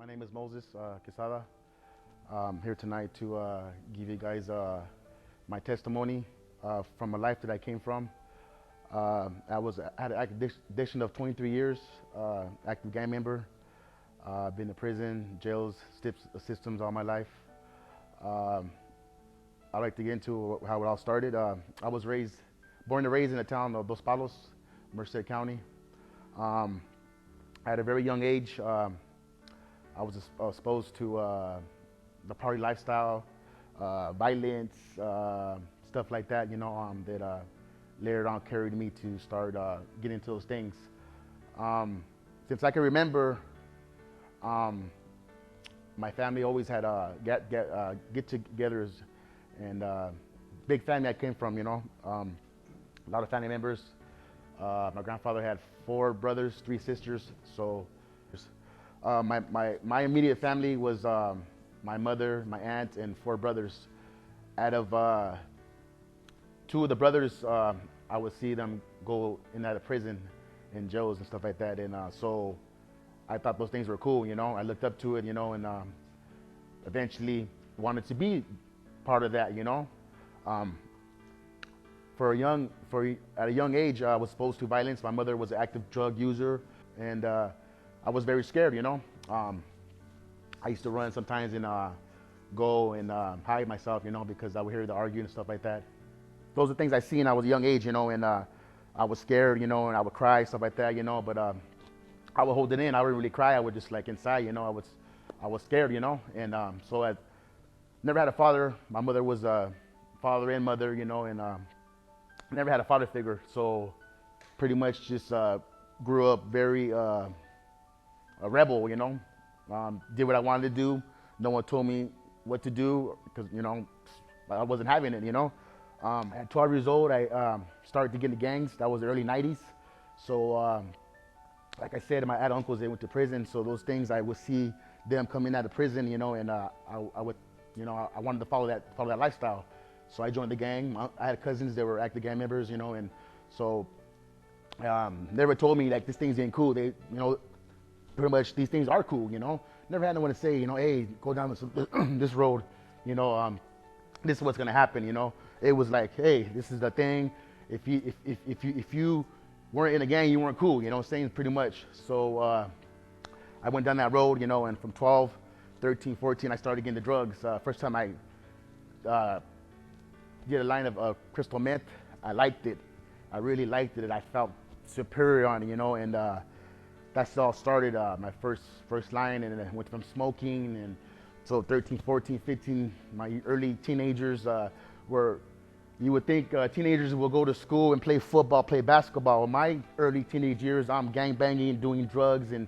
My name is Moses Quezada. I'm here tonight to give you guys my testimony from a life that I came from. I had an addiction of 23 years, active gang member. Been to prison, jails, systems all my life. I'd like to get into how it all started. I was born and raised in the town of Dos Palos, Merced County. At a very young age, I was exposed to the party lifestyle, violence, stuff like that, that later on carried me to start getting into those things. Since I can remember, my family always had get-togethers, and big family I came from, a lot of family members. My grandfather had 4 brothers, 3 sisters, so my immediate family was my mother, my aunt, and 4 brothers. Out of 2 of the brothers, I would see them go in and out of prison and jails and stuff like that, and so I thought those things were cool. I looked up to it, and eventually wanted to be part of that. At a young age, I was exposed to violence. My mother was an active drug user, and I was very scared. I used to run sometimes and go and hide myself, because I would hear the arguing and stuff like that. Those are things I seen when I was a young age, and I was scared, and I would cry, stuff like that, but I would hold it in. I wouldn't really cry. I would just inside, I was scared, and so I never had a father. My mother was a father and mother, and never had a father figure. So pretty much just grew up very a rebel, did what I wanted to do. No one told me what to do because, I wasn't having it, At 12 years old, I started to get into gangs. That was the early 90s. So like I said, my aunt uncles, they went to prison. So those things, I would see them coming out of prison, and I would, I wanted to follow that lifestyle. So I joined the gang. I had cousins that were active gang members, and so never told me this thing's getting cool. They, pretty much these things are cool, Never had no one to say, hey, go down this road, this is what's gonna happen, It was like, hey, this is the thing. If you weren't in a gang, you weren't cool, saying pretty much. So I went down that road, and from 12, 13, 14, I started getting the drugs. First time I did a line of crystal meth, I liked it. I really liked it, and I felt superior on it, and that's all started my first line, and then I went from smoking, and so 13, 14, 15, my early teenagers were, you would think teenagers will go to school and play football, play basketball. In my early teenage years, I'm gang banging, doing drugs, and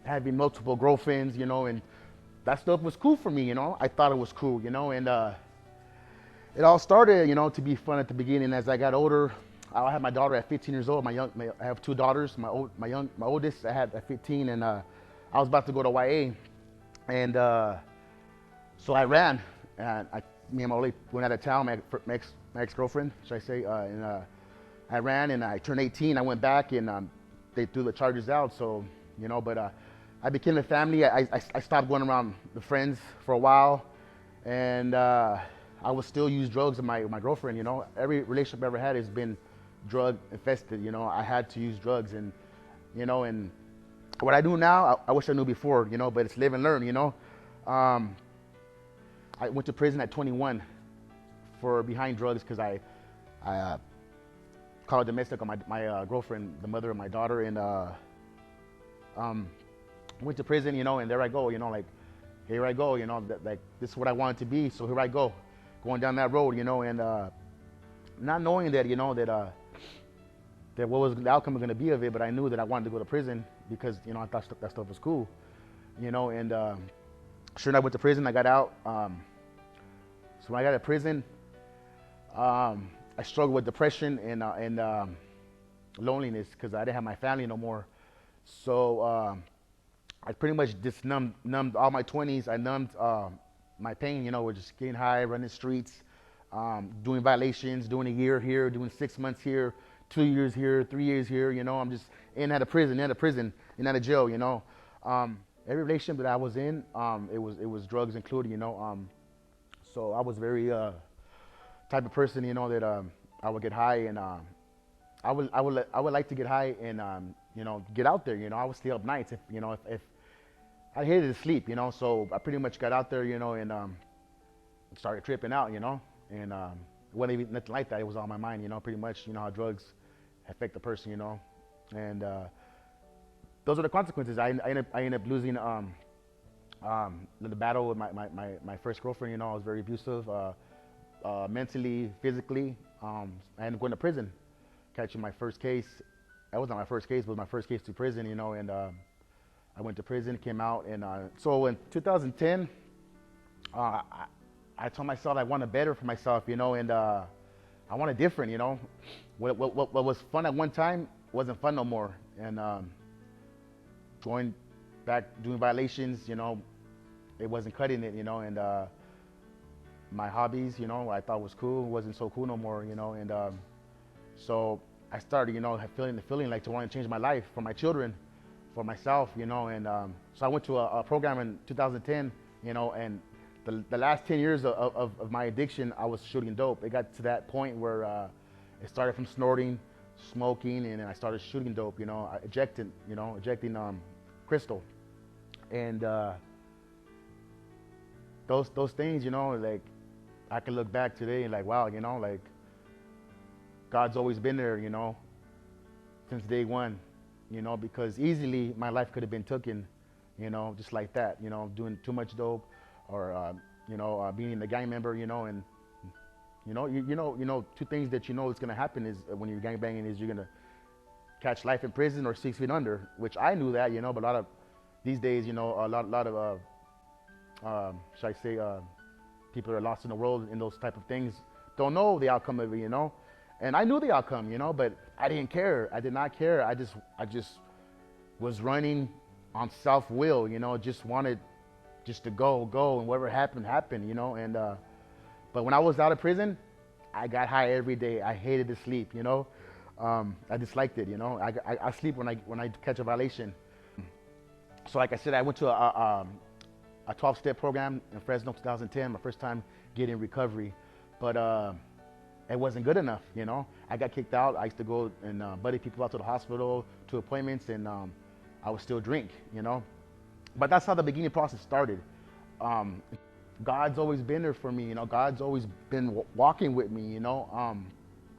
having multiple girlfriends, and that stuff was cool for me, I thought it was cool, and it all started, to be fun at the beginning. As I got older, I had my daughter at 15 years old. I have 2 daughters. My oldest I had at 15, and I was about to go to YA, and so I ran, and me and my lady went out of town. My ex-girlfriend, should I say? And I ran, and I turned 18. I went back, and they threw the charges out. So but I became a family. I stopped going around the friends for a while, and I would still use drugs with my girlfriend. Every relationship I ever had has been drug infested. I had to use drugs, and and what I do now, I wish I knew before. But it's live and learn. I went to prison at 21 for behind drugs because I called domestic on my girlfriend, the mother of my daughter, and went to prison. And there I go. Here I go. This is what I wanted to be. So here I go, going down that road. And not knowing that that what was the outcome going to be of it, but I knew that I wanted to go to prison because I thought that stuff was cool, and sure enough, I went to prison. I got out. So when I got out of prison, I struggled with depression and loneliness because I didn't have my family no more. So I pretty much just numbed all my 20s. I numbed my pain, with just getting high, running streets, doing violations, doing a year here, doing 6 months here, 2 years here, 3 years here. I'm just in and out of prison, in and out of jail. every relationship that I was in, it was drugs included, you know. So I was very type of person, you know, that I would get high and I would like to get high and you know, get out there, you know. I would stay up nights if I hated to sleep, you know. So I pretty much got out there, you know, and started tripping out, you know. And it wasn't even nothing like that. It was on my mind, you know, pretty much, you know, how drugs affect the person, you know. And those are the consequences. I ended up losing the battle with my first girlfriend, you know. I was very abusive, mentally, physically. I ended up going to prison, catching my first case. That was not my first case, but my first case to prison, you know. And I went to prison, came out, and so in 2010, I told myself I wanted better for myself, you know, and I wanted different, you know. What was fun at one time wasn't fun no more, and going back doing violations, you know, it wasn't cutting it, you know, and my hobbies, you know, I thought was cool, wasn't so cool no more, you know, and so I started, you know, feeling like to want to change my life for my children, for myself, you know, and so I went to a program in 2010, you know, and the last 10 years of my addiction, I was shooting dope. It got to that point where it started from snorting, smoking, and then I started shooting dope, you know, ejecting crystal. And those things, you know, like I can look back today and like, wow, you know, like God's always been there, you know, since day one, you know, because easily my life could have been taken, you know, just like that, you know, doing too much dope, or you know, being a gang member, you know, and you know, two things that you know is gonna happen is when you're gang banging is you're gonna catch life in prison or 6 feet under, which I knew that, you know, but a lot of these days, you know, a lot of should I say, people that are lost in the world in those type of things don't know the outcome of it, you know, and I knew the outcome, you know, but I didn't care. I did not care. I just was running on self-will, you know, just wanted just to go, and whatever happened, you know. And but when I was out of prison, I got high every day. I hated to sleep, you know. I disliked it, you know. I sleep when I catch a violation. So like I said, I went to a 12-step program in Fresno, 2010. My first time getting recovery, but it wasn't good enough, you know. I got kicked out. I used to go and buddy people out to the hospital, to appointments, and I would still drink, you know. But that's how the beginning process started. God's always been there for me, you know. God's always been walking with me, you know.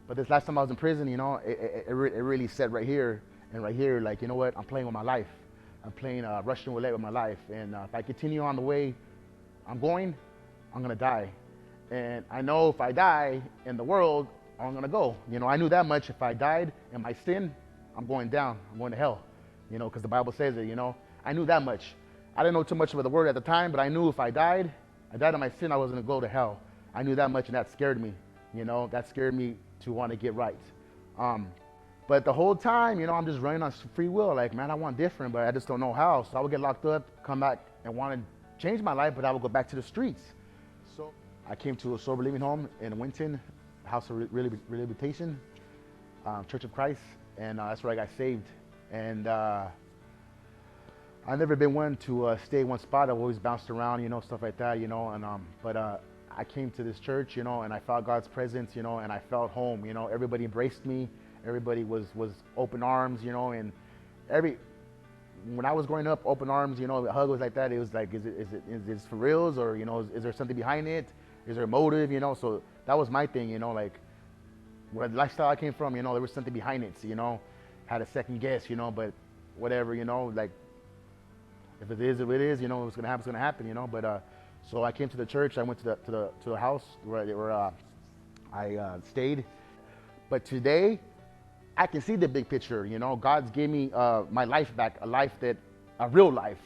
But this last time I was in prison, you know, it really set right here and right here, like, you know what, I'm playing with my life. I'm playing Russian roulette with my life. And if I continue on the way I'm going, I'm gonna die. And I know if I die in the world, I'm gonna go. You know, I knew that much. If I died in my sin, I'm going down, I'm going to hell. You know, because the Bible says it, you know. I knew that much. I didn't know too much about the word at the time, but I knew if I died in my sin, I was gonna go to hell. I knew that much, and that scared me, you know. That scared me to want to get right. But the whole time, you know, I'm just running on free will. Like, man, I want different, but I just don't know how. So I would get locked up, come back, and want to change my life, but I would go back to the streets. So I came to a sober living home in Winton, House of Rehabilitation, Church of Christ, and that's where I got saved. And I've never been one to stay in one spot. I've always bounced around, you know, stuff like that, you know. And but I came to this church, you know, and I felt God's presence, you know, and I felt home, you know. Everybody embraced me. Everybody was open arms, you know, and when I was growing up, open arms, you know, a hug was like that. It was like, is it for reals, or, you know, is there something behind it? Is there a motive, you know? So that was my thing, you know, like where the lifestyle I came from, you know, there was something behind it, so, you know, had a second guess, you know, but whatever, you know, like if it is, you know, it's gonna happen, you know. But so I came to the church. I went to the house where I stayed. But today, I can see the big picture, you know. God's gave me my life back, a real life.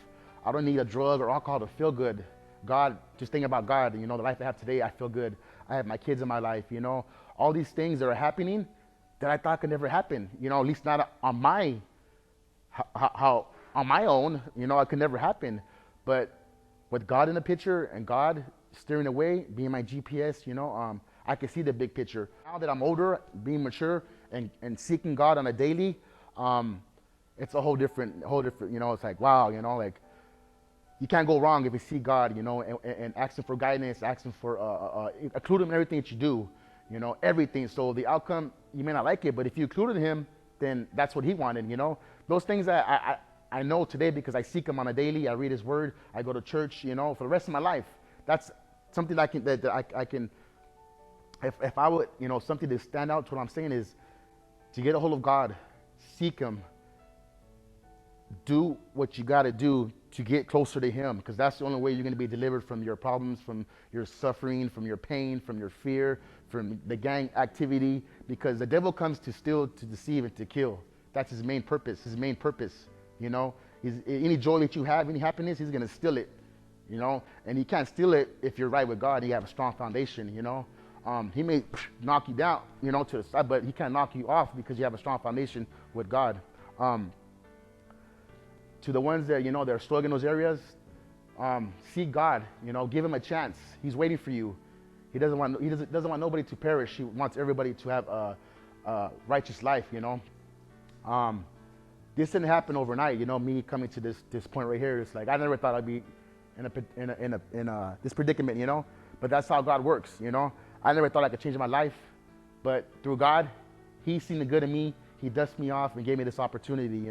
I don't need a drug or alcohol to feel good. God, just think about God, you know, the life I have today, I feel good. I have my kids in my life, you know. All these things that are happening that I thought could never happen, you know, at least not on my, on my own, you know, it could never happen. But with God in the picture and God steering the way, being my GPS, you know, I can see the big picture. Now that I'm older, being mature, and seeking God on a daily, it's a whole different, you know, it's like, wow, you know, like you can't go wrong if you see God, and ask Him for guidance, ask Him for, include Him in everything that you do, everything. So the outcome, you may not like it, but if you included Him, then that's what He wanted, Those things I know today because I seek Him on a daily. I read His Word. I go to church, for the rest of my life. That's something that I can, if I would, something to stand out to what I'm saying is to get a hold of God, seek Him, do what you got to do to get closer to Him, because that's the only way you're going to be delivered from your problems, from your suffering, from your pain, from your fear, from the gang activity, because the devil comes to steal, to deceive, and to kill. That's his main purpose. Any joy that you have, any happiness, he's going to steal it, and he can't steal it if you're right with God and you have a strong foundation. He may knock you down, to the side, but he can't knock you off because you have a strong foundation with God. To the ones that, they're struggling in those areas, seek God, give Him a chance. He's waiting for you. He doesn't want nobody to perish. He wants everybody to have a righteous life, This didn't happen overnight, me coming to this point right here. It's like, I never thought I'd be in this predicament, but that's how God works, I never thought I could change my life, but through God, He's seen the good in me. He dusted me off and gave me this opportunity,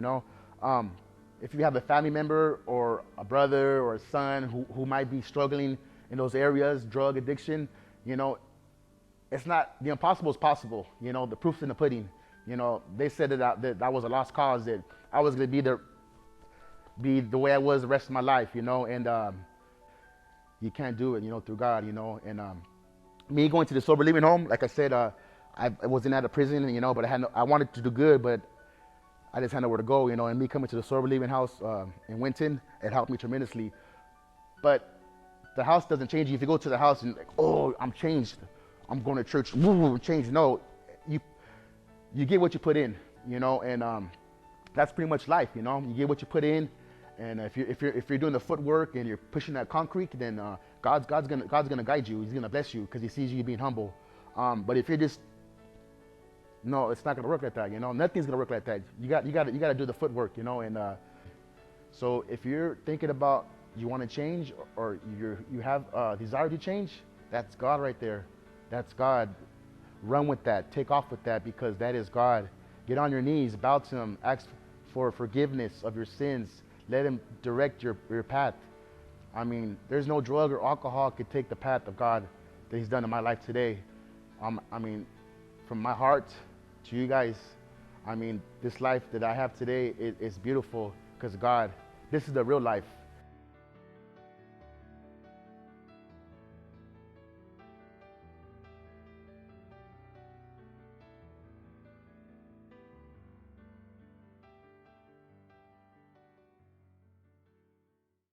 If you have a family member or a brother or a son who might be struggling in those areas, drug addiction, it's not, the impossible is possible. The proof's in the pudding. They said that was a lost cause, that I was going to be the way I was the rest of my life, and you can't do it, through God, and me going to the sober living home, like I said, I wasn't out of prison, but I wanted to do good, but I just had nowhere to go, and me coming to the sober living house in Winton, it helped me tremendously. But the house doesn't change you. If you go to the house and like, oh, I'm changed, I'm going to church, I'm changed. No, you get what you put in, and that's pretty much life, You get what you put in, and if you're doing the footwork and you're pushing that concrete, then God's gonna guide you. He's gonna bless you because He sees you being humble. But if you're just no, it's not gonna work like that. Nothing's gonna work like that. You got to do the footwork. And so if you're thinking about you want to change or you have a desire to change, that's God right there. That's God. Run with that. Take off with that because that is God. Get on your knees, bow to Him, ask for forgiveness of your sins. Let Him direct your path. I mean, there's no drug or alcohol could take the path of God that He's done in my life today. From my heart to you guys, this life that I have today is beautiful because God, this is the real life.